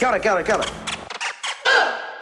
Got it.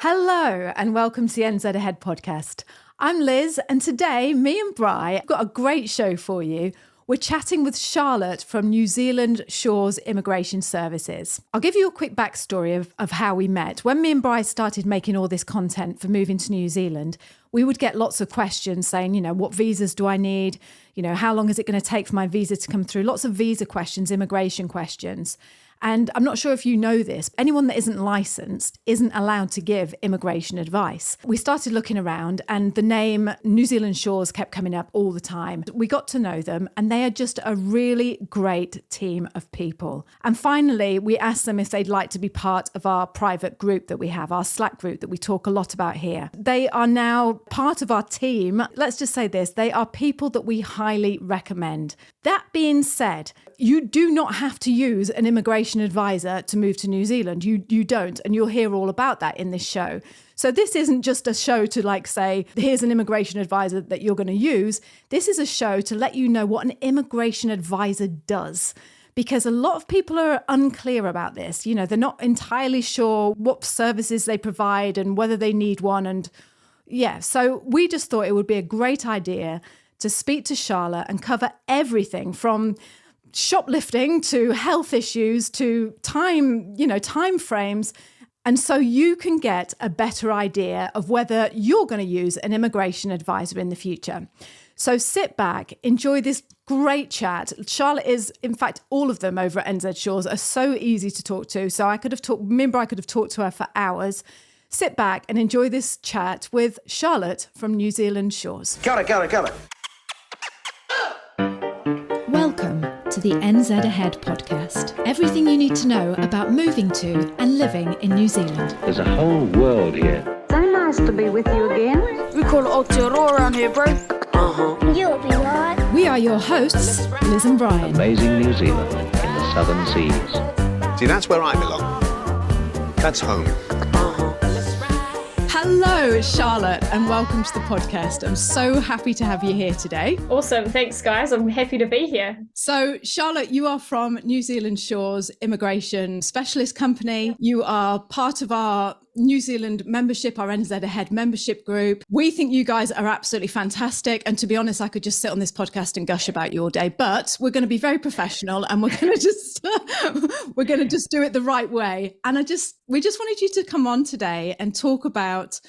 Hello and welcome to the NZ Ahead podcast. I'm Liz and today me and Bri have got a great show for you. We're chatting with Charlotte from New Zealand Shores Immigration Services. I'll give you a quick backstory of how we met. When me and Bri started making all this content for moving to New Zealand, we would get lots of questions saying, what visas do I need? How long is it going to take for my visa to come through? Lots of visa questions, immigration questions. And I'm not sure if you know this, anyone that isn't licensed isn't allowed to give immigration advice. We started looking around and the name New Zealand Shores kept coming up all the time. We got to know them and they are just a really great team of people. And finally, we asked them if they'd like to be part of our private group that we have, our Slack group that we talk a lot about here. They are now part of our team. Let's just say this, they are people that we highly recommend. That being said, you do not have to use an immigration advisor to move to New Zealand. You don't, and you'll hear all about that in this show. So this isn't just a show to say, here's an immigration advisor that you're going to use. This is a show to let you know what an immigration advisor does. Because a lot of people are unclear about this. They're not entirely sure what services they provide and whether they need one. And so we just thought it would be a great idea to speak to Charlotte and cover everything from shoplifting to health issues to time frames. And so you can get a better idea of whether you're going to use an immigration advisor in the future. So sit back, enjoy this great chat. Charlotte is, in fact, all of them over at NZ Shores are so easy to talk to. So I could have talked to her for hours. Sit back and enjoy this chat with Charlotte from New Zealand Shores. Got it. Welcome to the NZ Ahead podcast. Everything you need to know about moving to and living in New Zealand. There's a whole world here. So nice to be with you again. We call it Aotearoa around here, bro. You'll be right. We are your hosts, Liz and Brian. Amazing New Zealand in the southern seas. See, that's where I belong. That's home. Hello, Charlotte, and welcome to the podcast. I'm so happy to have you here today. Awesome. Thanks, guys. I'm happy to be here. So, Charlotte, you are from New Zealand Shores Immigration Specialist Company. You are part of our New Zealand membership, our NZ Ahead membership group. We think you guys are absolutely fantastic. And to be honest, I could just sit on this podcast and gush about you all day, but we're going to be very professional and we're going to just do it the right way. And we just wanted you to come on today and talk about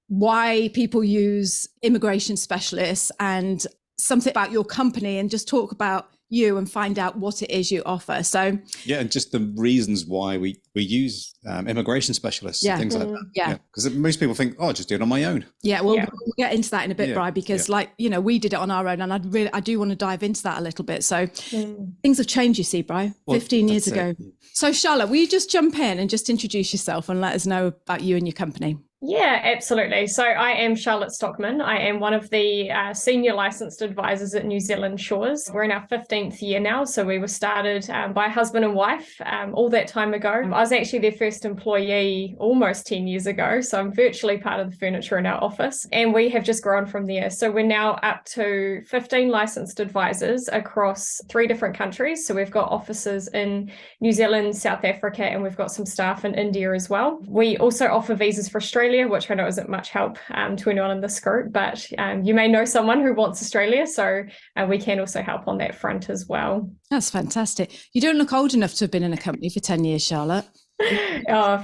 why people use immigration specialists and something about your company and just talk about you and find out what it is you offer. So and just the reasons why we use immigration specialists and things like that. Because most people think, just do it on my own. We'll get into that in a bit, Bri, because we did it on our own, and I do want to dive into that a little bit. So things have changed, you see, Bri, 15 years ago. So Charlotte, will you just jump in and just introduce yourself and let us know about you and your company? Yeah, absolutely. So I am Charlotte Stockman. I am one of the senior licensed advisors at New Zealand Shores. We're in our 15th year now. So we were started by a husband and wife all that time ago. I was actually their first employee almost 10 years ago. So I'm virtually part of the furniture in our office. And we have just grown from there. So we're now up to 15 licensed advisors across 3 different countries. So we've got offices in New Zealand, South Africa, and we've got some staff in India as well. We also offer visas for Australia, which I know isn't much help to anyone in this group, but you may know someone who wants Australia, so we can also help on that front as well. That's fantastic. You don't look old enough to have been in a company for 10 years, Charlotte.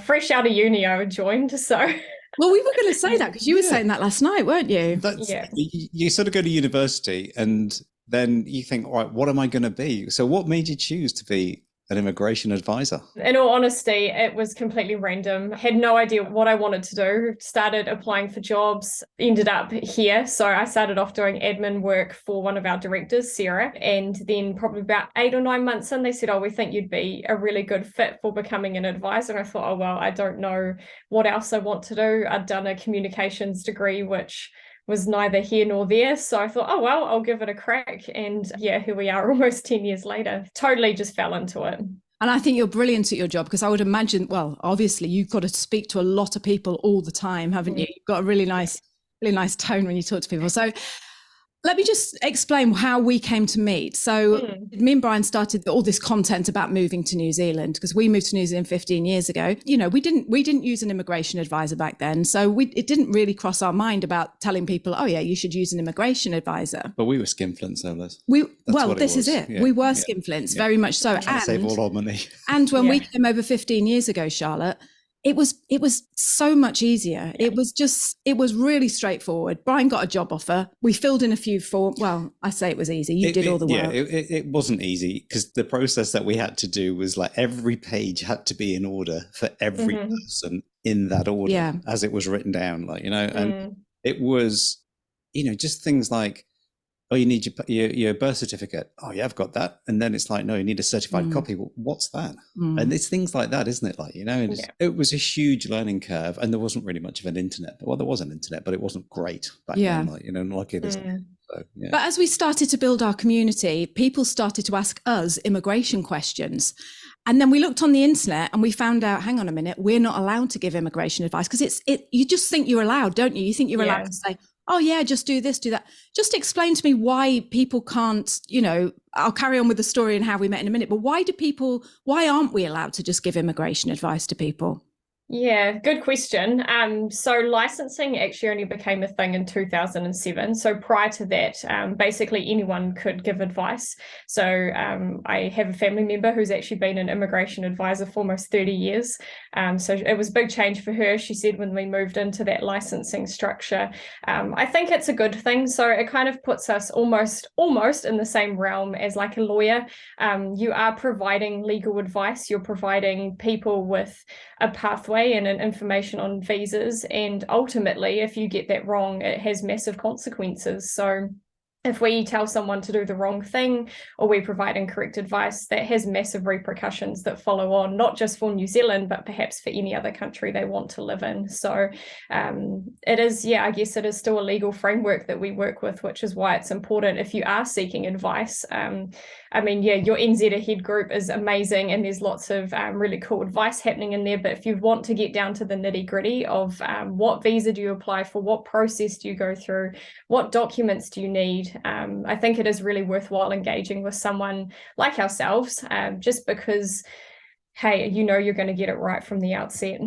Fresh out of uni, I joined, so... Well, we were going to say that because you were saying that last night, weren't you? You sort of go to university and then you think, all right, what am I going to be? So what made you choose to be an immigration advisor? In all honesty, it was completely random. Had no idea what I wanted to do. Started applying for jobs, ended up here. So I started off doing admin work for one of our directors, Sarah. And then probably about 8 or 9 months in, they said, we think you'd be a really good fit for becoming an advisor. And I thought, I don't know what else I want to do. I'd done a communications degree, which was neither here nor there. So I thought, I'll give it a crack. And here we are almost 10 years later. Totally just fell into it. And I think you're brilliant at your job because I would imagine, obviously you've got to speak to a lot of people all the time, haven't you? You've got a really nice tone when you talk to people. So Let me just explain how we came to meet. So me and Brian started all this content about moving to New Zealand because we moved to New Zealand 15 years ago. You know, we didn't use an immigration advisor back then. So it didn't really cross our mind about telling people, oh yeah, you should use an immigration advisor. But we were skinflints, so let's. This is it. Yeah. We were skinflints, very much so. Trying to save all our money. And when we came over 15 years ago, Charlotte, it was so much easier. It was really straightforward. Brian got a job offer. We filled in a few forms. Well, I say it was easy. You did all the work. Yeah, it wasn't easy because the process that we had to do was like every page had to be in order for every person in that order as it was written down, like, you know, and it was, you know, just things like, oh, you need your birth certificate. Oh, yeah, I've got that. And then it's like, no, you need a certified copy. Well, what's that? And it's things like that, isn't it? Like, you know, and it was a huge learning curve, and there wasn't really much of an internet. Well, there was an internet, but it wasn't great back then, like, you know, like it is now. So, But as we started to build our community, people started to ask us immigration questions. And then we looked on the internet and we found out, hang on a minute, we're not allowed to give immigration advice because you just think you're allowed, don't you? You think you're allowed to say, oh yeah, just do this, do that. Just explain to me why people can't, you know, I'll carry on with the story and how we met in a minute, but why aren't we allowed to just give immigration advice to people? Yeah, good question. So licensing actually only became a thing in 2007. So prior to that, basically anyone could give advice. So I have a family member who's actually been an immigration advisor for almost 30 years. So it was a big change for her. She said when we moved into that licensing structure, I think it's a good thing. So it kind of puts us almost in the same realm as like a lawyer. You are providing legal advice. You're providing people with a pathway and an information on visas, and ultimately if you get that wrong, it has massive consequences. So if we tell someone to do the wrong thing or we provide incorrect advice, that has massive repercussions that follow on, not just for New Zealand, but perhaps for any other country they want to live in. So it is, I guess it is still a legal framework that we work with, which is why it's important if you are seeking advice. I mean, your NZ Ahead group is amazing and there's lots of really cool advice happening in there. But if you want to get down to the nitty gritty of what visa do you apply for, what process do you go through, what documents do you need, I think it is really worthwhile engaging with someone like ourselves, just because, hey, you know you're going to get it right from the outset.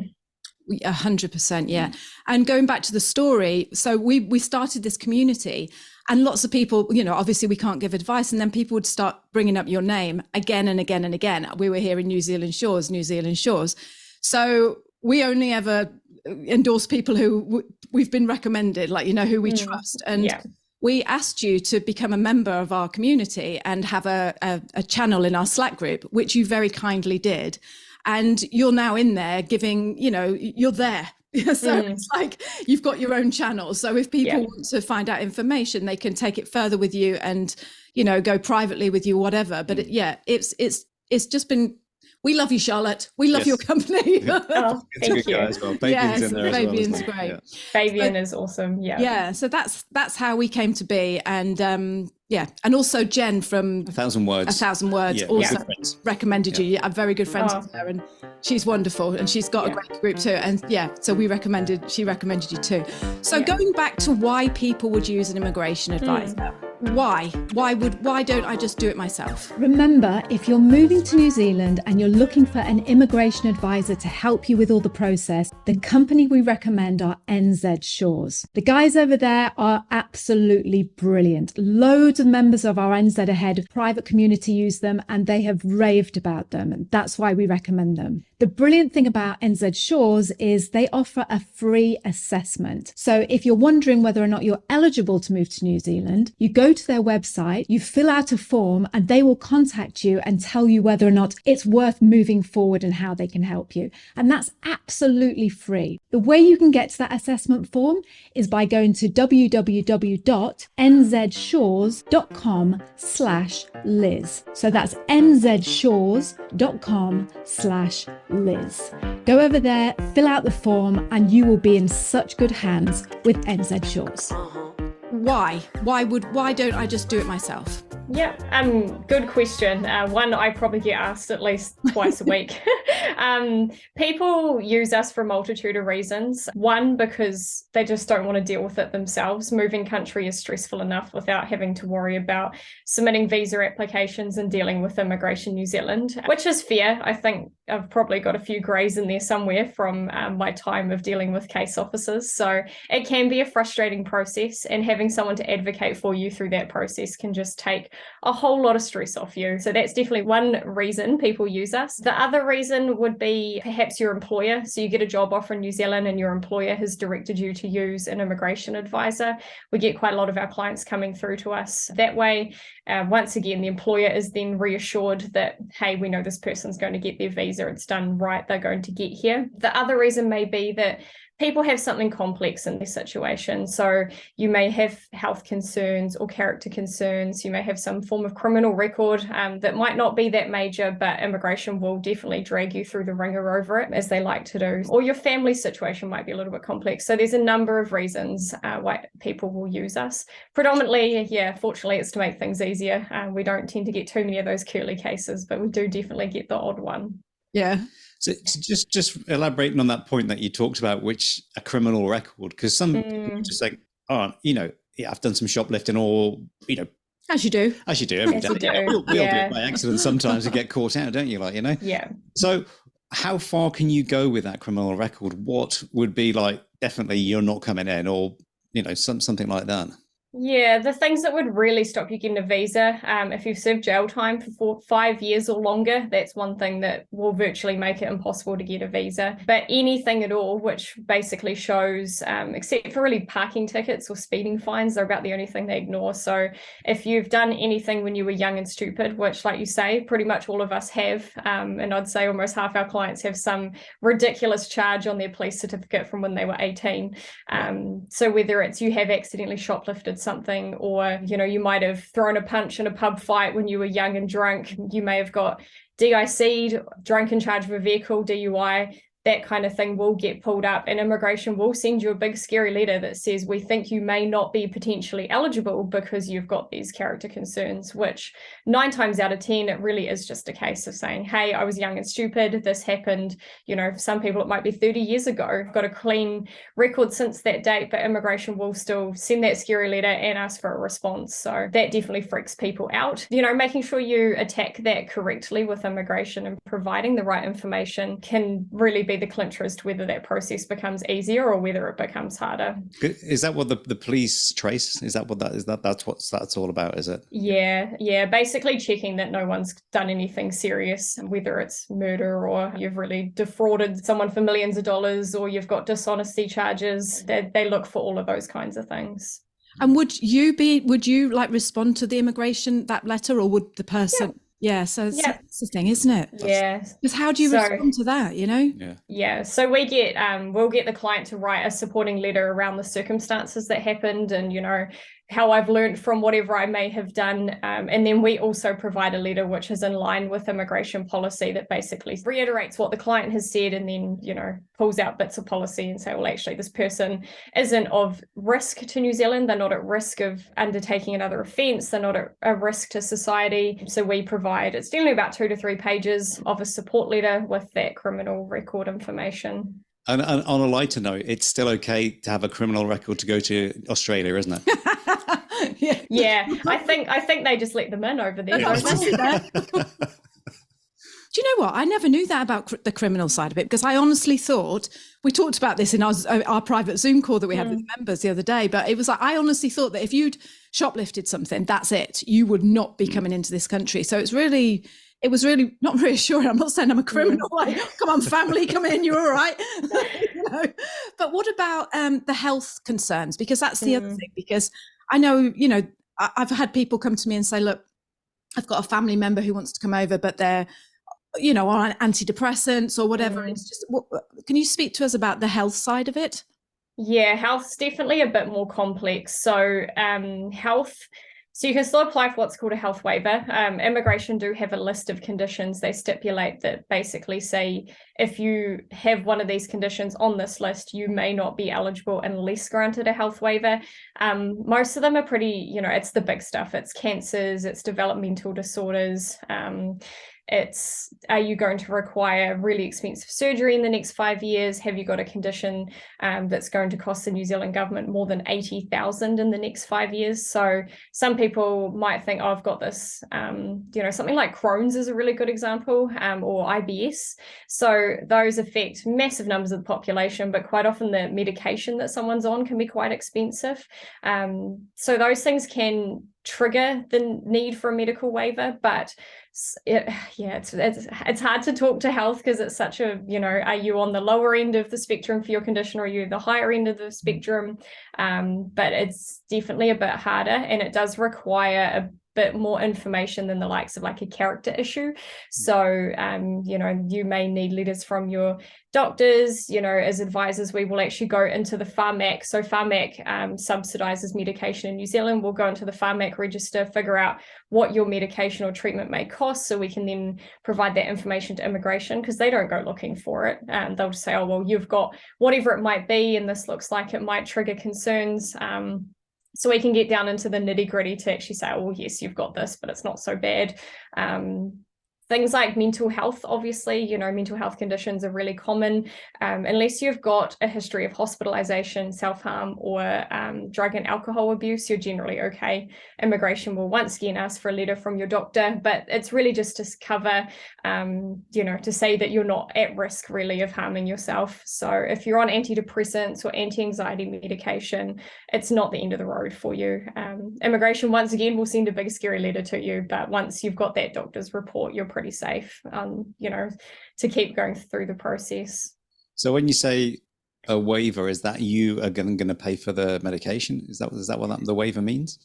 100%, yeah. And going back to the story, so we started this community and lots of people, you know, obviously we can't give advice, and then people would start bringing up your name again and again and again. We were here in New Zealand Shores. So we only ever endorse people who we've been recommended, like, you know, who we trust. And we asked you to become a member of our community and have a channel in our Slack group, which you very kindly did. And you're now in there giving, you know, you're there. So it's like you've got your own channel. So if people want to find out information, they can take it further with you and, you know, go privately with you, whatever. But it's just been, we love you, Charlotte. We love your company. Oh, thank you. As well. Fabian's in there Fabian's as well, great. Fabian is awesome. Yeah. So that's how we came to be. And and also Jen from 1,000 Words. 1,000 Words also recommended you. I'm very good friends with her, and she's wonderful, and she's got a great group too. And so she recommended you too. So going back to why people would use an immigration advisor. Why don't I just do it myself? Remember, if you're moving to New Zealand and you're looking for an immigration advisor to help you with all the process, the company we recommend are NZ Shores. The guys over there are absolutely brilliant. Loads of members of our NZ Ahead private community use them, and they have raved about them. And that's why we recommend them. The brilliant thing about NZ Shores is they offer a free assessment. So if you're wondering whether or not you're eligible to move to New Zealand, you go to their website, you fill out a form, and they will contact you and tell you whether or not it's worth moving forward and how they can help you. And that's absolutely free. The way you can get to that assessment form is by going to www.nzshores.com/Liz. So that's nzshores.com/Liz. Go over there, fill out the form, and you will be in such good hands with NZ Shores. Why don't I just do it myself? Yeah, good question. One I probably get asked at least twice a week. People use us for a multitude of reasons. One, because they just don't want to deal with it themselves. Moving country is stressful enough without having to worry about submitting visa applications and dealing with Immigration New Zealand, which is fair. I think I've probably got a few greys in there somewhere from my time of dealing with case officers. So it can be a frustrating process, and having someone to advocate for you through that process can just take a whole lot of stress off you. So that's definitely one reason people use us. The other reason would be perhaps your employer. So you get a job offer in New Zealand and your employer has directed you to use an immigration advisor. We get quite a lot of our clients coming through to us that way. Once again, the employer is then reassured that, hey, we know this person's going to get their visa. It's done right. They're going to get here. The other reason may be that people have something complex in their situation. So you may have health concerns or character concerns. You may have some form of criminal record that might not be that major, but immigration will definitely drag you through the ringer over it, as they like to do. Or your family situation might be a little bit complex. So there's a number of reasons why people will use us. Predominantly, fortunately, it's to make things easier. We don't tend to get too many of those curly cases, but we do definitely get the odd one. Yeah. So just elaborating on that point that you talked about, which a criminal record, because some people just like, oh, I've done some shoplifting, or as you do every day. We all do it by accident sometimes. You get caught out, don't you? Yeah. So how far can you go with that criminal record? What would be like, definitely you're not coming in, or something like that? Yeah, the things that would really stop you getting a visa, if you've served jail time for 5 years or longer, that's one thing that will virtually make it impossible to get a visa. But anything at all, which basically shows, except for really parking tickets or speeding fines, they're about the only thing they ignore. So if you've done anything when you were young and stupid, which, like you say, pretty much all of us have, and I'd say almost half our clients have some ridiculous charge on their police certificate from when they were 18. So whether it's you have accidentally shoplifted something, or you might have thrown a punch in a pub fight when you were young and drunk, you may have got DIC'd, drunk in charge of a vehicle, DUI, that kind of thing will get pulled up, and immigration will send you a big scary letter that says, we think you may not be potentially eligible because you've got these character concerns, which 9 times out of 10, it really is just a case of saying, hey, I was young and stupid, this happened, for some people it might be 30 years ago, I've got a clean record since that date, but immigration will still send that scary letter and ask for a response. So that definitely freaks people out. Making sure you attack that correctly with immigration and providing the right information can really be the clincher as to whether that process becomes easier or whether it becomes harder. Is that what the police trace? Is that what that is? That's what that's all about, is it? Yeah. Basically checking that no one's done anything serious, whether it's murder or you've really defrauded someone for millions of dollars, or you've got dishonesty charges. They look for all of those kinds of things. And would you respond to the immigration, that letter, or would the person? Yeah, so that's the thing, isn't it? Yeah. Because how do you respond to that, Yeah, so we'll get the client to write a supporting letter around the circumstances that happened and, how I've learned from whatever I may have done. And then we also provide a letter which is in line with immigration policy that basically reiterates what the client has said, and then, pulls out bits of policy and say, well, actually, this person isn't of risk to New Zealand. They're not at risk of undertaking another offence. They're not at a risk to society. So we provide, it's generally about 2 to 3 pages of a support letter with that criminal record information. And on a lighter note, it's still okay to have a criminal record to go to Australia, isn't it? Yeah. I think they just let them in over there. Do you know what? I never knew that about the criminal side of it, because I honestly thought, we talked about this in our private Zoom call that we had with members the other day, but it was like, I honestly thought that if you'd shoplifted something, that's it. You would not be coming into this country. So it was really not reassuring. I'm not saying I'm a criminal, like, come on, family, come in, you're all right. But what about the health concerns? Because that's the other thing, because I know, I've had people come to me and say, look, I've got a family member who wants to come over, but they're, on antidepressants or whatever. It's just, can you speak to us about the health side of it? Yeah, health's definitely a bit more complex. So health So you can still apply for what's called a health waiver. Immigration do have a list of conditions they stipulate that basically say if you have one of these conditions on this list, you may not be eligible unless granted a health waiver. Most of them are pretty, it's the big stuff. It's cancers, it's developmental disorders. It's, are you going to require really expensive surgery in the next 5 years? Have you got a condition that's going to cost the New Zealand government more than 80,000 in the next 5 years? So some people might think, oh, I've got this, something like Crohn's is a really good example, or IBS. So those affect massive numbers of the population, but quite often the medication that someone's on can be quite expensive. So those things can trigger the need for a medical waiver, but it's hard to talk to health because it's such a, are you on the lower end of the spectrum for your condition, or are you the higher end of the spectrum? But it's definitely a bit harder, and it does require a bit more information than the likes of like a character issue. So, you may need letters from your doctors. As advisors, we will actually go into the Pharmac. So Pharmac subsidises medication in New Zealand. We'll go into the Pharmac register, figure out what your medication or treatment may cost, so we can then provide that information to immigration, because they don't go looking for it. They'll just say, oh, well, you've got whatever it might be, and this looks like it might trigger concerns. So we can get down into the nitty gritty to actually say, oh, yes, you've got this, but it's not so bad. Things like mental health, obviously, mental health conditions are really common. Unless you've got a history of hospitalization, self-harm, or drug and alcohol abuse, you're generally okay. Immigration will once again ask for a letter from your doctor, but it's really just to cover, to say that you're not at risk really of harming yourself. So if you're on antidepressants or anti-anxiety medication, it's not the end of the road for you. Immigration, once again, will send a big scary letter to you, but once you've got that doctor's report, you're pretty safe, to keep going through the process. So when you say a waiver, is that you are going to pay for the medication? Is that what the waiver means?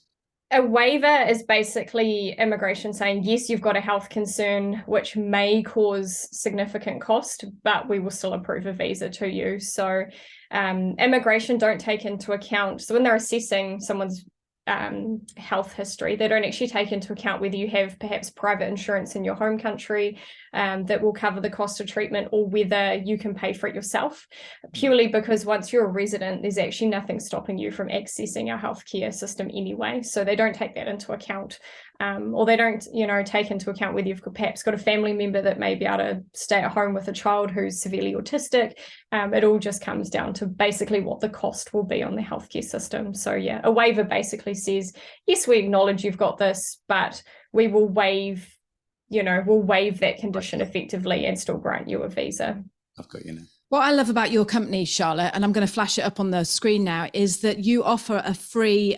A waiver is basically immigration saying, yes, you've got a health concern which may cause significant cost, but we will still approve a visa to you. So immigration don't take into account, so when they're assessing someone's health history, they don't actually take into account whether you have perhaps private insurance in your home country that will cover the cost of treatment, or whether you can pay for it yourself, purely because once you're a resident, there's actually nothing stopping you from accessing our healthcare system anyway. So they don't take that into account, or they don't, take into account whether you've perhaps got a family member that may be able to stay at home with a child who's severely autistic. It all just comes down to basically what the cost will be on the healthcare system. So yeah, a waiver basically says, yes, we acknowledge you've got this, but we will waive that condition effectively and still grant you a visa. I've got you now. What I love about your company, Charlotte, and I'm going to flash it up on the screen now, is that you offer a free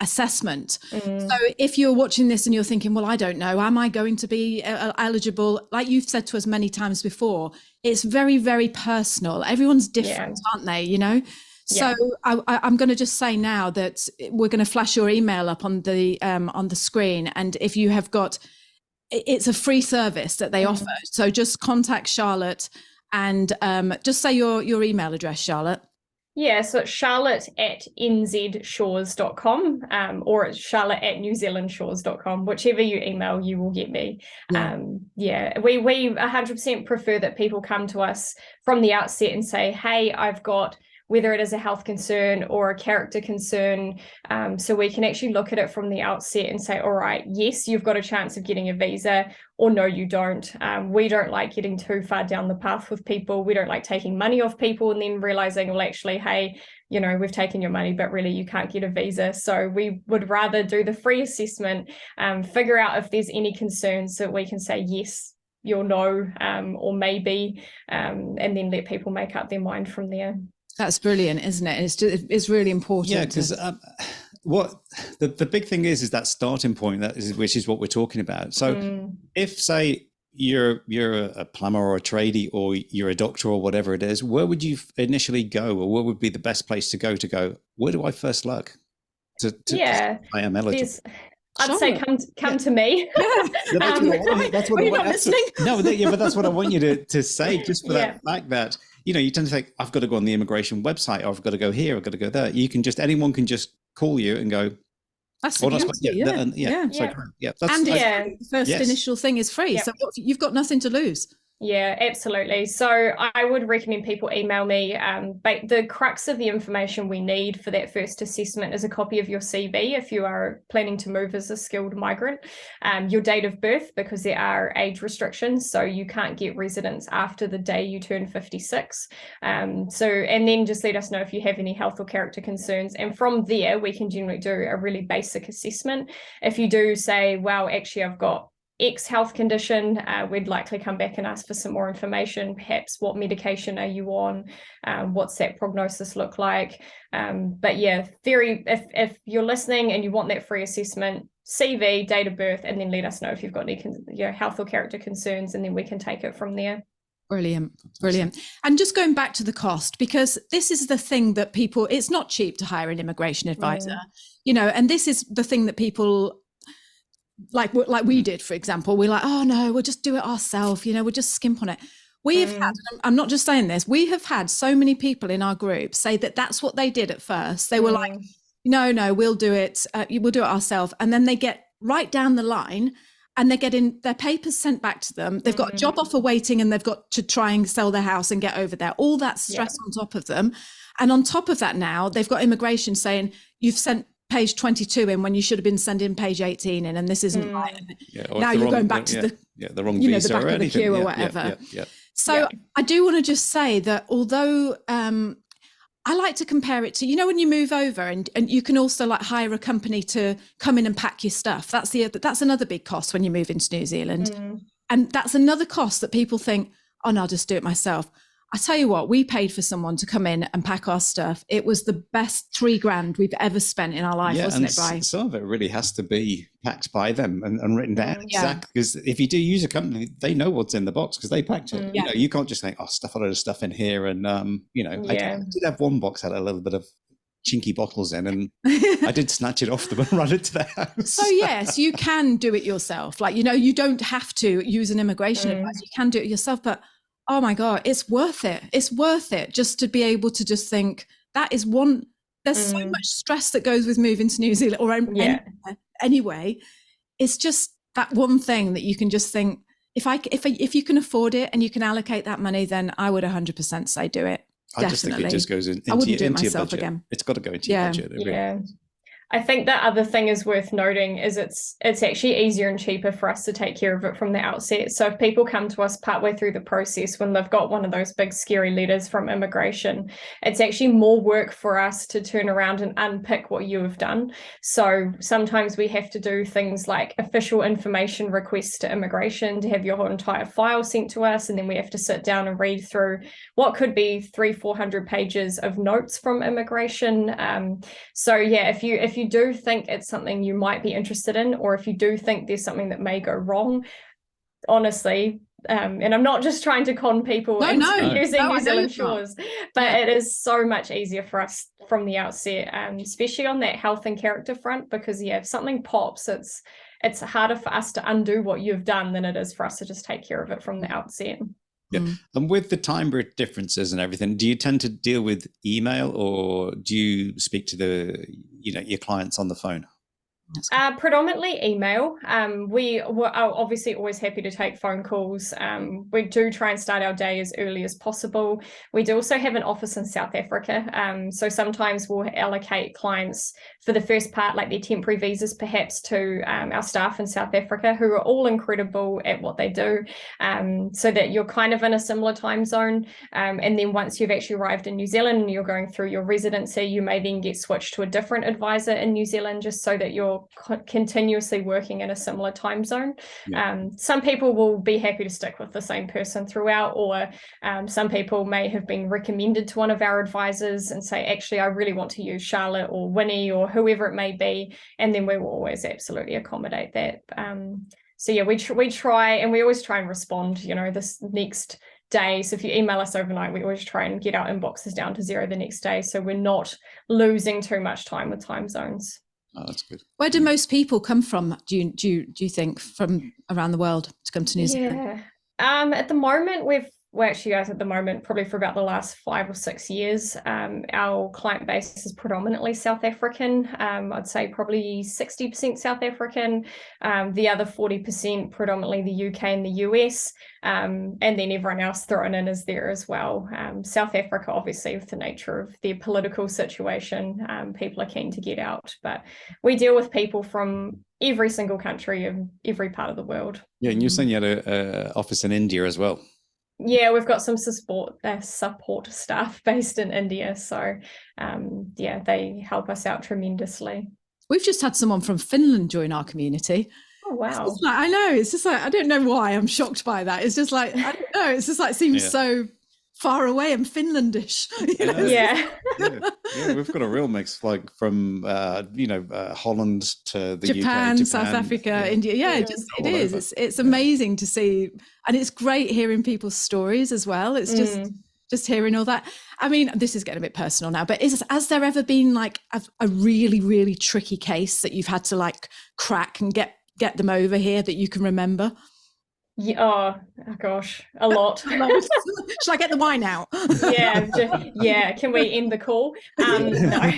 assessment. So if you're watching this and you're thinking, well, I don't know, am I going to be eligible? Like you've said to us many times before, it's very, very personal. Everyone's different, aren't they? So I'm going to just say now that we're going to flash your email up on the screen. And if you have got, it's a free service that they offer. So just contact Charlotte and just say your email address, Charlotte. Yeah, so it's charlotte@nzshores.com or it's charlotte@newzealandshores.com. Whichever you email, you will get me. We 100% prefer that people come to us from the outset and say, hey, I've got, whether it is a health concern or a character concern, so we can actually look at it from the outset and say, all right, yes, you've got a chance of getting a visa, or no, you don't. We don't like getting too far down the path with people. We don't like taking money off people and then realizing, well, actually, hey, we've taken your money, but really you can't get a visa. So we would rather do the free assessment, figure out if there's any concerns so we can say, yes, you'll know, or maybe, and then let people make up their mind from there. That's brilliant, isn't it? It's really important. Yeah, because what the big thing is that starting point, which is what we're talking about. So if, say, you're a plumber or a tradie, or you're a doctor or whatever it is, where would you initially go, or what would be the best place to go, where do I first look to I am eligible? I'd say come to me. That's what I want. No, but that's what I want you to say, just for that fact that, you tend to think, I've got to go on the immigration website, or I've got to go here, I've got to go there. Anyone can just call you and go, That's the beauty, the first initial thing is free. So you've got nothing to lose. Yeah, absolutely. So I would recommend people email me. But the crux of the information we need for that first assessment is a copy of your CV if you are planning to move as a skilled migrant, your date of birth, because there are age restrictions, so you can't get residence after the day you turn 56. And then just let us know if you have any health or character concerns. And from there, we can generally do a really basic assessment. If you do say, well, actually, I've got X health condition, we'd likely come back and ask for some more information. Perhaps what medication are you on? What's that prognosis look like? But yeah, if you're listening and you want that free assessment, CV, date of birth, and then let us know if you've got any health or character concerns, and then we can take it from there. Brilliant. And just going back to the cost, because this is the thing that people, it's not cheap to hire an immigration advisor, and this is the thing that people, like we did, for example, we're like, oh no, we'll just do it ourselves, we'll just skimp on it. We've had, I'm not just saying this, we have had so many people in our group say that that's what they did at first. They were like, no, we'll do it. We'll do it ourselves. And then they get right down the line and they're getting their papers sent back to them. They've got a job offer waiting and they've got to try and sell their house and get over there. All that stress on top of them. And on top of that now, they've got immigration saying, you've sent page 22 in when you should have been sending page 18 in, and this isn't right. Now you're going back to the wrong visa the back of the queue or whatever. So I do want to just say that although I like to compare it to, when you move over and you can also like hire a company to come in and pack your stuff. That's another big cost when you move into New Zealand. And that's another cost that people think, oh no, I'll just do it myself. I tell you what, we paid for someone to come in and pack our stuff. It was the best $3,000 we've ever spent in our life, wasn't it, Bri? Some of it really has to be packed by them and written down exactly. Because if you do use a company, they know what's in the box because they packed it. You can't just say, stuff a load of stuff in here. And, I did have one box had a little bit of chinky bottles in, and I did snatch it off them and run it to the house. So yes, you can do it yourself. Like, you don't have to use an immigration advisor. You can do it yourself, but oh my God, it's worth it. It's worth it just to be able to just think that is one, there's so much stress that goes with moving to New Zealand or anyway. It's just that one thing that you can just think, if you can afford it and you can allocate that money, then I would 100% say do it. I just think it just goes into, I wouldn't do it into myself your budget. again. It's got to go into your budget. I think the other thing is worth noting is it's actually easier and cheaper for us to take care of it from the outset. So if people come to us partway through the process when they've got one of those big scary letters from immigration, it's actually more work for us to turn around and unpick what you have done. So sometimes we have to do things like official information requests to immigration to have your whole entire file sent to us, and then we have to sit down and read through what could be 300-400 pages of notes from immigration. So yeah, if you do think it's something you might be interested in, or if you do think there's something that may go wrong, honestly, and I'm not just trying to con people into using New Zealand shores, but it is so much easier for us from the outset, especially on that health and character front, because if something pops, it's harder for us to undo what you've done than it is for us to just take care of it from the outset. And with the time differences and everything, do you tend to deal with email, or do you speak to your clients on the phone? Predominantly email. We are obviously always happy to take phone calls. We do try and start our day as early as possible. We do also have an office in South Africa. So sometimes we'll allocate clients for the first part, like their temporary visas, perhaps to our staff in South Africa, who are all incredible at what they do, so that you're kind of in a similar time zone. And then once you've actually arrived in New Zealand and you're going through your residency, you may then get switched to a different advisor in New Zealand, just so that you're continuously working in a similar time zone. Some people will be happy to stick with the same person throughout, or some people may have been recommended to one of our advisors and say, actually, I really want to use Charlotte or Winnie or whoever it may be, and then we will always absolutely accommodate that. So yeah, we try, and we always try and respond, this next day. So if you email us overnight, we always try and get our inboxes down to 0 the next day, so we're not losing too much time with time zones. Oh, that's good. Where do most people come from, do you think, from around the world to come to New Zealand? At the moment, Well, actually, guys, at the moment, probably for about the last 5 or 6 years, our client base is predominantly South African. I'd say probably 60% South African, the other 40% predominantly the UK and the US, and then everyone else thrown in is there as well. South Africa, obviously, with the nature of their political situation, people are keen to get out. But we deal with people from every single country of every part of the world. Yeah, and you're saying you had an office in India as well. Yeah, we've got some support staff based in India. So, they help us out tremendously. We've just had someone from Finland join our community. Oh, wow. I know. It's just like, I don't know why I'm shocked by that. It's just like, I don't know. It's just like, seems so far away and Finlandish. Yeah. We've got a real mix, like from Holland to the Japan, UK, South Africa, India. It is. It's amazing to see, and it's great hearing people's stories as well. It's just hearing all that. I mean, this is getting a bit personal now, but has there ever been like a really, really tricky case that you've had to like crack and get them over here that you can remember? Yeah, oh gosh, a lot. Shall I get the wine out? Can we end the call? No.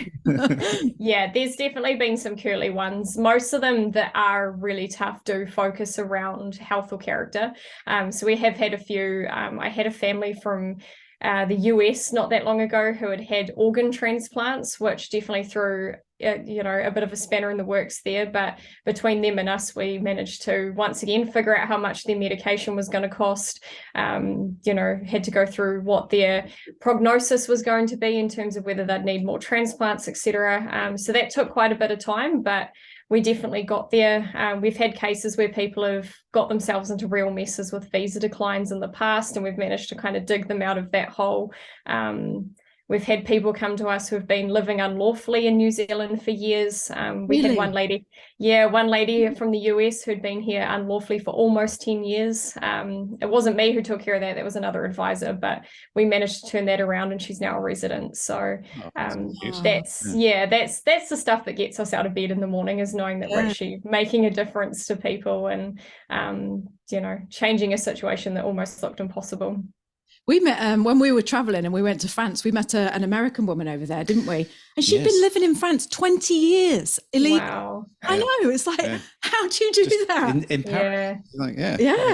Yeah, there's definitely been some curly ones. Most of them that are really tough do focus around health or character. So we have had a few. I had a family from the US not that long ago who had organ transplants, which definitely threw a bit of a spanner in the works there. But between them and us, we managed to once again figure out how much their medication was going to cost. Had to go through what their prognosis was going to be in terms of whether they'd need more transplants, etc. So that took quite a bit of time, but we definitely got there. We've had cases where people have got themselves into real messes with visa declines in the past, and we've managed to kind of dig them out of that hole. We've had people come to us who have been living unlawfully in New Zealand for years. We had one lady from the US who'd been here unlawfully for almost 10 years. It wasn't me who took care of that. That was another advisor, but we managed to turn that around and she's now a resident. So that's the stuff that gets us out of bed in the morning, is knowing that we're actually making a difference to people and, changing a situation that almost looked impossible. We met when we were traveling and we went to France. We met an American woman over there, didn't we? And she'd been living in France 20 years. Wow. I know. It's like, how do you do that? In Paris.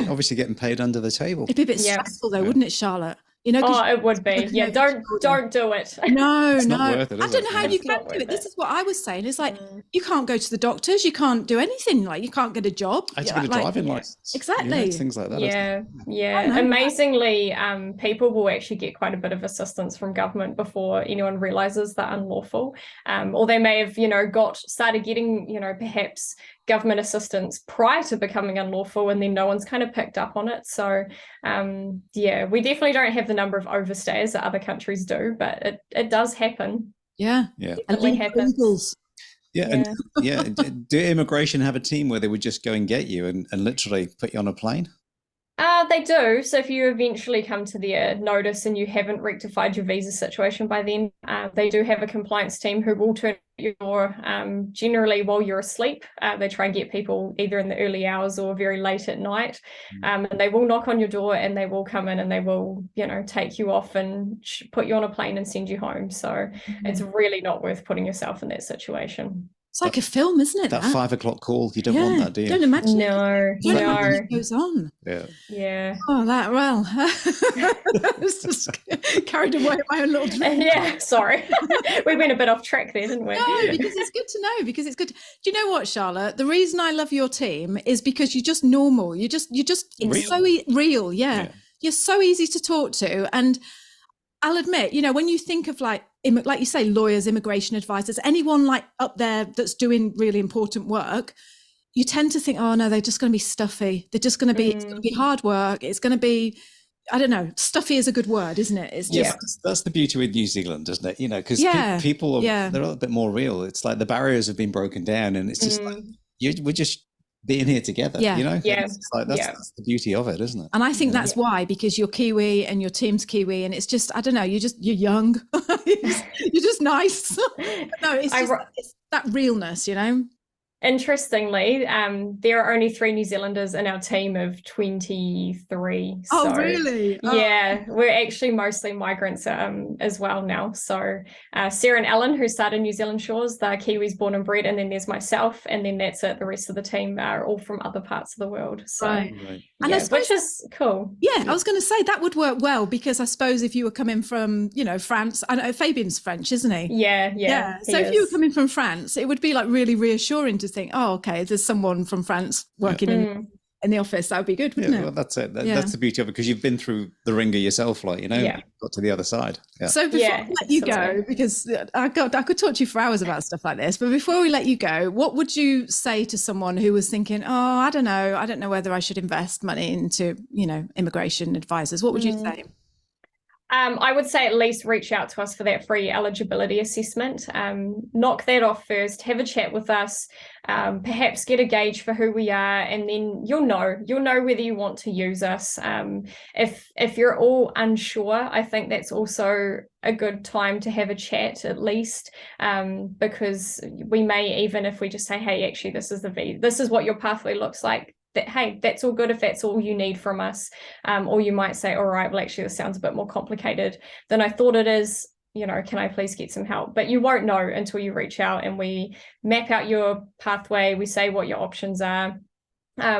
Obviously getting paid under the table. It'd be a bit stressful though, wouldn't it, Charlotte? It would be. Yeah, don't do it. No. Not worth it, I don't know how you can do it. This is what I was saying. It's like you can't go to the doctors, you can't do anything. Like you can't get a job. I had to get a driving license. Exactly. Things like that. Yeah. Amazingly, people will actually get quite a bit of assistance from government before anyone realizes they're unlawful. Or they may have, started getting, perhaps government assistance prior to becoming unlawful, and then no one's kind of picked up on it. So we definitely don't have the number of overstayers that other countries do, but it does happen. And it happens. Do immigration have a team where they would just go and get you and literally put you on a plane? They do. So if you eventually come to their notice and you haven't rectified your visa situation by then, they do have a compliance team who will turn your generally while you're asleep. They try and get people either in the early hours or very late at night, and they will knock on your door and they will come in and they will take you off and put you on a plane and send you home. So it's really not worth putting yourself in that situation. It's like a film, isn't it? That 5 o'clock call, you don't want that, do you? Don't imagine. No. It goes on. Yeah. Oh, I was just carried away at my own little dream. Yeah, sorry. We went a bit off track there, didn't we? No, because it's good to know. Because it's good. Do you know what, Charlotte? The reason I love your team is because you're just normal. It's real. So real. Yeah. You're so easy to talk to, and I'll admit, when you think of like you say, lawyers, immigration advisors, anyone like up there that's doing really important work, you tend to think, oh no, they're just going to be stuffy. They're just going to be, it's going to be hard work. It's going to be, I don't know, stuffy is a good word, isn't it? It's just, that's the beauty with New Zealand, isn't it? Because people are, they're a little bit more real. It's like the barriers have been broken down, and it's just like, we're just being here together, It's like, that's the beauty of it, isn't it? And I think that's why, because you're Kiwi and your team's Kiwi, and it's just, I don't know, you're young, you're just nice. No, it's that realness, Interestingly, there are only 3 New Zealanders in our team of 23. Oh, So, really? Oh. yeah, we're actually mostly migrants as well now. So Sarah and Ellen, who started New Zealand Shores, they're Kiwis born and bred, and then there's myself, and then that's it. The rest of the team are all from other parts of the world. So, Right. Yeah, which is cool. Yeah, I was going to say that would work well, because I suppose if you were coming from, France, I know Fabian's French, isn't he? Yeah. So if you were coming from France, it would be like really reassuring to think, oh, okay, there's someone from France working in the office. That would be good, wouldn't it? Well, that's it. That's the beauty of it, because you've been through the ringer yourself, you've got to the other side. Yeah. So before we let you go, because I could talk to you for hours about stuff like this, but before we let you go, what would you say to someone who was thinking, oh, I don't know whether I should invest money into, immigration advisors? What would you say? I would say at least reach out to us for that free eligibility assessment. Knock that off first, have a chat with us, perhaps get a gauge for who we are, and then you'll know whether you want to use us. If you're all unsure, I think that's also a good time to have a chat at least, because we may, even if we just say, hey, actually, this is what your pathway looks like, that, hey, that's all good if that's all you need from us. Or you might say, all right, well, actually, this sounds a bit more complicated than I thought it is. Can I please get some help? But you won't know until you reach out and we map out your pathway. We say what your options are.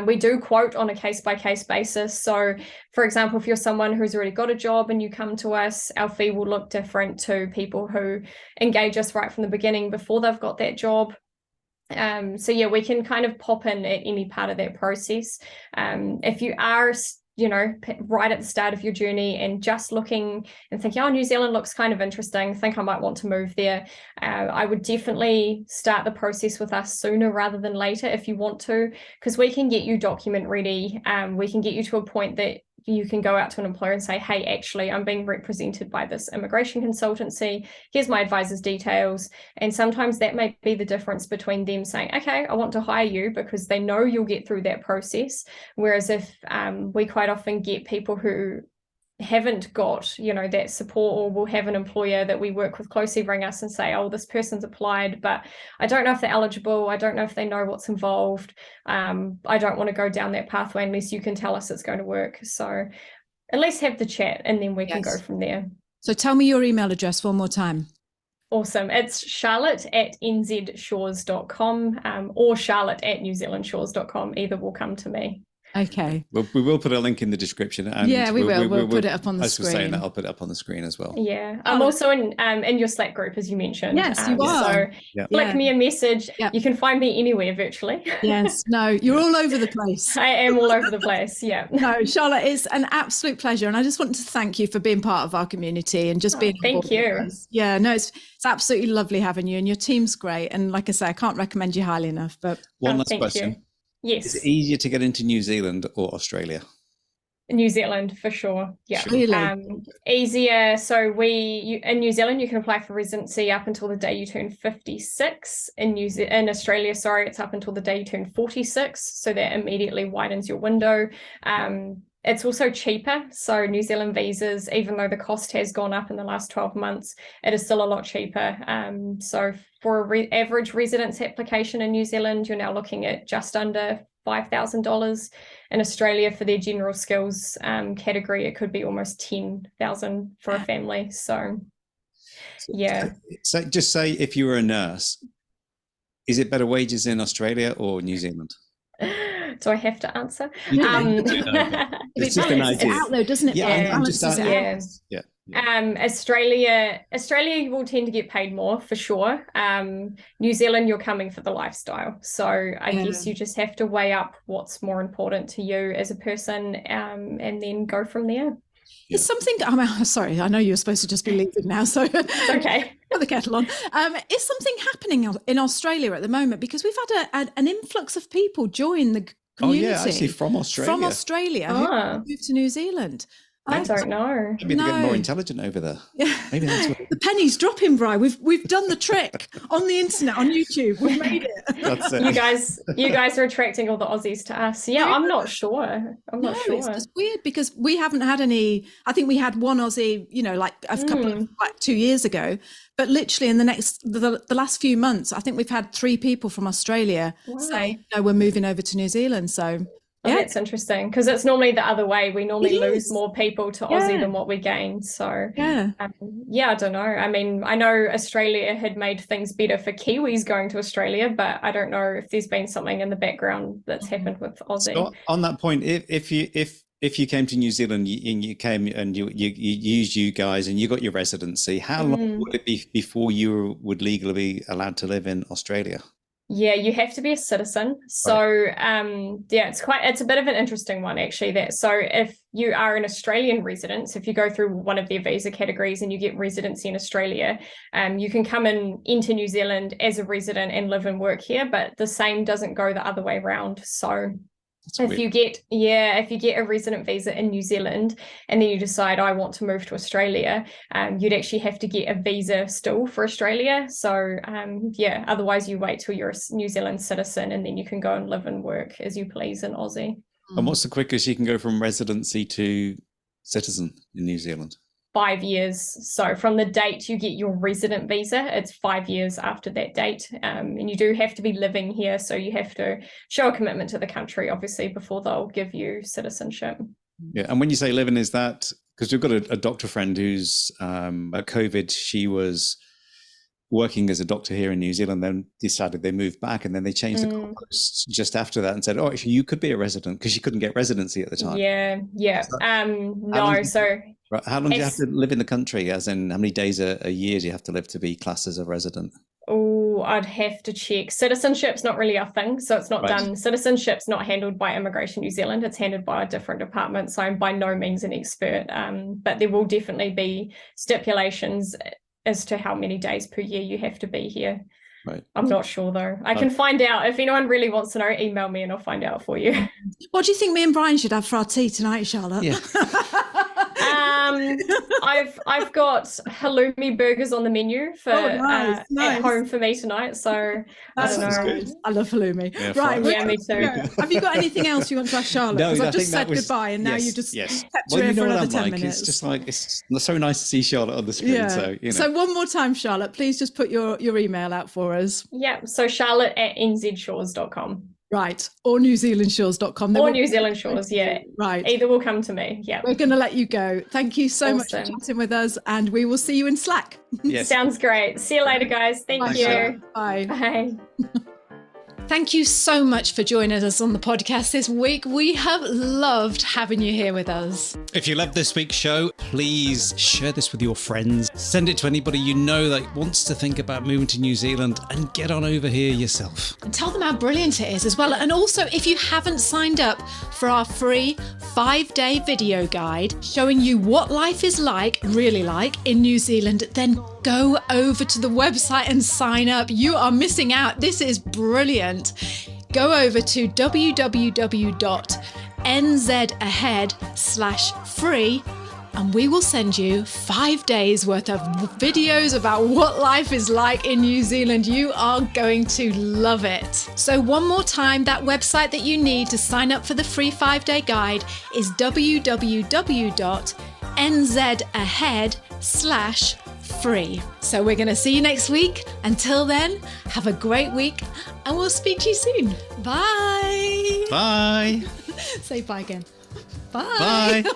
We do quote on a case-by-case basis. So, for example, if you're someone who's already got a job and you come to us, our fee will look different to people who engage us right from the beginning before they've got that job. So yeah, we can kind of pop in at any part of that process. If you are, right at the start of your journey and just looking and thinking, oh, New Zealand looks kind of interesting, think I might want to move there, I would definitely start the process with us sooner rather than later if you want to, because we can get you document ready. We can get you to a point that you can go out to an employer and say, hey, actually, I'm being represented by this immigration consultancy. Here's my advisor's details. And sometimes that may be the difference between them saying, okay, I want to hire you, because they know you'll get through that process. Whereas if we quite often get people who haven't got, that support, or will have an employer that we work with closely ring us and say, oh, this person's applied, but I don't know if they're eligible. I don't know if they know what's involved. I don't want to go down that pathway unless you can tell us it's going to work. So at least have the chat and then we can go from there. So tell me your email address one more time. Awesome. It's charlotte@nzshores.com or charlotte@newzealandshores.com. Either will come to me. Okay. Well, we will put a link in the description. And we will. We'll put it up on the screen. I was saying that I'll put it up on the screen as well. Yeah. I'm also in your Slack group, as you mentioned. Yes, you are. So flick me a message. Yep. You can find me anywhere virtually. Yes. No, you're all over the place. I am all over the place. Yeah. No, Charlotte, it's an absolute pleasure. And I just want to thank you for being part of our community and just being thank you. Yeah, no, it's absolutely lovely having you, and your team's great. And like I say, I can't recommend you highly enough. But one last question. You. Yes. Is it easier to get into New Zealand or Australia? New Zealand for sure. Yeah. Sure. Really? Easier. So in New Zealand, you can apply for residency up until the day you turn 56. In Australia, it's up until the day you turn 46. So that immediately widens your window. It's also cheaper. So New Zealand visas, even though the cost has gone up in the last 12 months, it is still a lot cheaper. So for an average residence application in New Zealand, you're now looking at just under $5,000. In Australia, for their general skills category, it could be almost $10,000 for a family. So, yeah. So just say if you were a nurse, is it better wages in Australia or New Zealand? Do I have to answer? It's just an idea. It's out there, doesn't it? Yeah. Yeah. Australia will tend to get paid more for sure. New Zealand, you're coming for the lifestyle. So I guess you just have to weigh up what's more important to you as a person, and then go from there. It's something, sorry, I know you're supposed to just be leaving now, so it's okay. Put the kettle on. Is something happening in Australia at the moment? Because we've had an influx of people join the community. Oh yeah, actually from Australia. Who moved to New Zealand. I don't know. Maybe they're getting more intelligent over there. Yeah. Maybe that's what The penny's dropping, Bri. We've done the trick on the internet, on YouTube. We've made it. that's it. You guys are attracting all the Aussies to us. Yeah, I'm not sure. It's just weird because we haven't had any. I think we had one Aussie, like a couple of 2 years ago. But literally in the last few months, I think we've had 3 people from Australia say, no, we're moving over to New Zealand. So yeah, that's interesting because it's normally the other way. We normally lose more people to Aussie than what we gain. So I don't know. I mean, I know Australia had made things better for Kiwis going to Australia, but I don't know if there's been something in the background that's happened with Aussie. So on that point, if you came to New Zealand and you came and you used you guys and you got your residency, how long would it be before you would legally be allowed to live in Australia? Yeah, you have to be a citizen. So it's a bit of an interesting one actually. So if you are an Australian resident, so if you go through one of their visa categories and you get residency in Australia, you can come into New Zealand as a resident and live and work here, but the same doesn't go the other way around. So if you get a resident visa in New Zealand and then you decide I want to move to Australia, you'd actually have to get a visa still for Australia. So otherwise you wait till you're a New Zealand citizen and then you can go and live and work as you please in Aussie. And what's the quickest you can go from residency to citizen in New Zealand? 5 years. So from the date you get your resident visa, it's 5 years after that date. And you do have to be living here. So you have to show a commitment to the country, obviously, before they'll give you citizenship. Yeah. And when you say living, is that because we've got a doctor friend who's at COVID, she was working as a doctor here in New Zealand, then decided they moved back and then they changed the goalposts just after that and said, oh, actually, you could be a resident because she couldn't get residency at the time. Yeah. How long do you have to live in the country? As in, how many days a year do you have to live to be classed as a resident? Oh, I'd have to check. Citizenship's not really our thing, so it's not done. Citizenship's not handled by Immigration New Zealand. It's handled by a different department, so I'm by no means an expert. But there will definitely be stipulations as to how many days per year you have to be here. Right. I'm not sure though. I can find out. If anyone really wants to know, email me and I'll find out for you. What do you think me and Brian should have for our tea tonight, Charlotte? Yeah. I've got halloumi burgers on the menu for nice. at home for me tonight. So I don't know. Good. I love halloumi. Yeah, right. Yeah, me too. Have you got anything else you want to ask Charlotte? No, Because I I've just think said goodbye and now you just kept well, her you in know for what another I'm 10 like. minutes. It's just like, it's so nice to see Charlotte on the screen. Yeah. So, So one more time, Charlotte, please just put your email out for us. Yeah. So charlotte@nzshores.com. Right. Or newzealandshores.com. Or New Zealand Shores, yeah. Right. Either will come to me. Yeah. We're going to let you go. Thank you so much for chatting with us and we will see you in Slack. Yes. Sounds great. See you later, guys. Thank you. Bye. Bye. Thank you so much for joining us on the podcast this week. We have loved having you here with us. If you loved this week's show, please share this with your friends. Send it to anybody you know that wants to think about moving to New Zealand and get on over here yourself. And tell them how brilliant it is as well. And also, if you haven't signed up for our free 5-day video guide showing you what life is like, really like, in New Zealand, then go over to the website and sign up. You are missing out. This is brilliant. Go over to www.nzahead/free and we will send you 5 days worth of videos about what life is like in New Zealand. You are going to love it. So one more time, that website that you need to sign up for the free 5-day guide is www.nzahead/free. So we're going to see you next week. Until then, have a great week and we'll speak to you soon. Bye. Bye. Say bye again. Bye. Bye.